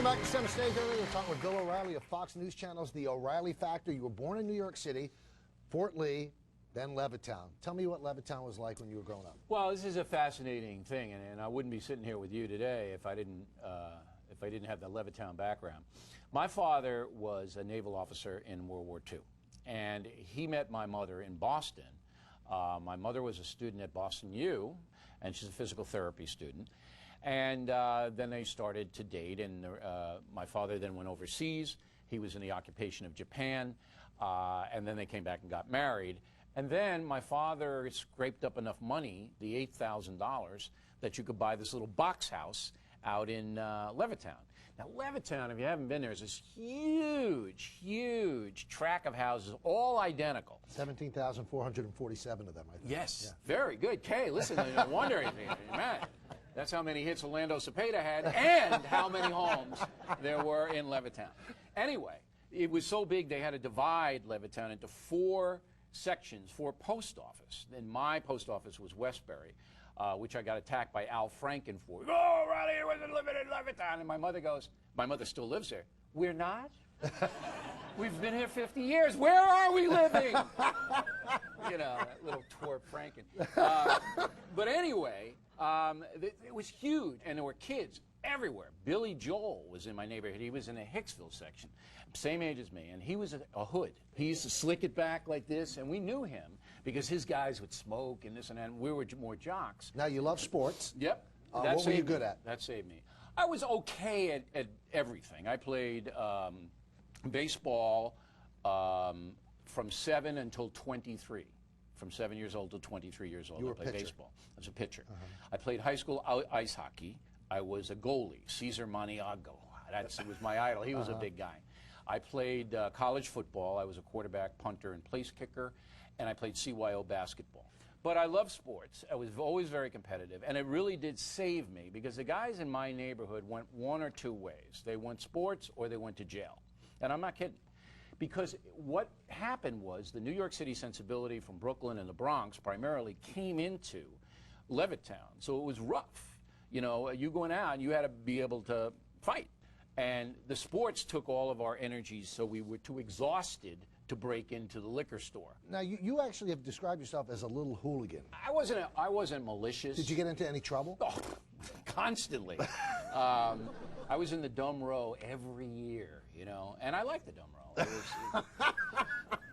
Welcome back to Center Stage. We're talking with Bill O'Reilly of Fox News Channel's The O'Reilly Factor. You were born in New York City, Fort Lee, then Levittown. Tell me what Levittown was like when you were growing up. Well, this is a fascinating thing, and I wouldn't be sitting here with you today if I didn't have the Levittown background. My father was a naval officer in World War II, and he met my mother in Boston. My mother was a student at Boston U, and she's a physical therapy student. And then they started to date, and my father then went overseas. He was in the occupation of Japan, and then they came back and got married. And then my father scraped up enough money, the $8,000, that you could buy this little box house out in Levittown. Now, Levittown, if you haven't been there, is this huge, huge tract of houses, all identical. 17,447 of them, I think. Yes, yeah. Very good. Kay, listen, no wonder, man. That's how many hits Orlando Cepeda had and how many homes there were in Levittown. Anyway, it was so big they had to divide Levittown into 4 sections for post office. And my post office was Westbury, which I got attacked by Al Franken for. Oh, Riley, he wasn't living in Levittown. And my mother goes, my mother still lives there. We're not? We've been here 50 years. Where are we living? You know, that little twerp Franken. But anyway, it was huge, and there were kids everywhere. Billy Joel was in my neighborhood. He was in the Hicksville section, same age as me, and he was a hood. He used to slick it back like this, and we knew him because his guys would smoke and this and that, and we were more jocks. Now, you love sports. Yep. What were you good at? That saved me. I was okay at everything. I played baseball from 7 until 23. From 7 years old to 23 years old, You were I played pitcher. baseball. I was a pitcher. I played high school ice hockey. I was a goalie, Cesar Maniago. That was my idol. He was a big guy. I played college football. I was a quarterback, punter, and place kicker, and I played CYO basketball. But I love sports. I was always very competitive, and it really did save me because the guys in my neighborhood went one or two ways. They went sports or they went to jail. And I'm not kidding. Because what happened was the New York City sensibility from Brooklyn and the Bronx primarily came into Levittown. So it was rough. You know, you going out, you had to be able to fight. And the sports took all of our energies, so we were too exhausted to break into the liquor store. Now, you actually have described yourself as a little hooligan. I wasn't malicious. Did you get into any trouble? Oh, constantly. I was in the dumb row every year, you know, and I liked the dumb row.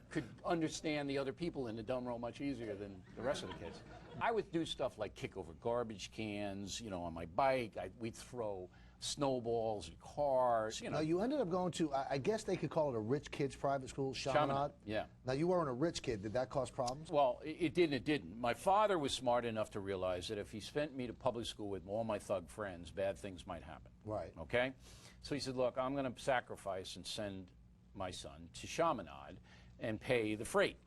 Could understand the other people in the dumb row much easier than the rest of the kids. I would do stuff like kick over garbage cans, you know, on my bike. We'd throw snowballs at cars, you know. Now, you ended up going to, I guess they could call it a rich kid's private school, Shaman. Yeah. Now, you weren't a rich kid. Did that cause problems? Well, it did and it didn't. My father was smart enough to realize that if he sent me to public school with all my thug friends, bad things might happen. Right. Okay? So he said, look, I'm going to sacrifice and send my son to Chaminade and pay the freight.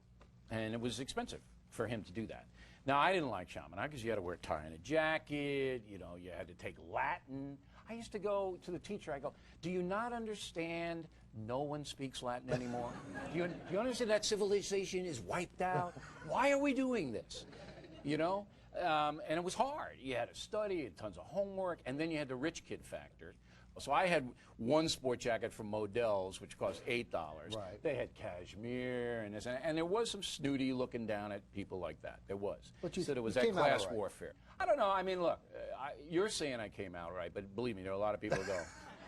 And it was expensive for him to do that. Now, I didn't like Chaminade because you had to wear a tie and a jacket, you know, you had to take Latin. I used to go to the teacher, I go, do you not understand no one speaks Latin anymore? Do you understand that civilization is wiped out? Why are we doing this? You know? And it was hard. You had to study, you had tons of homework, and then you had the rich kid factor. So I had one sport jacket from Modell's, which cost $8. Right. They had cashmere and this, and there was some snooty looking down at people like that. There was. But you so there was you that came out class all right. warfare. I don't know. I mean, look, you're saying I came out right, but believe me, there are a lot of people who go,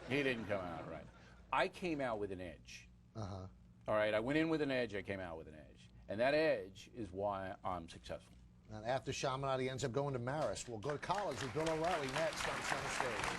he didn't come out right. I came out with an edge. All right, I went in with an edge, I came out with an edge. And that edge is why I'm successful. And after Chaminade, he ends up going to Marist. We'll go to college with Bill O'Reilly next on Center Stage.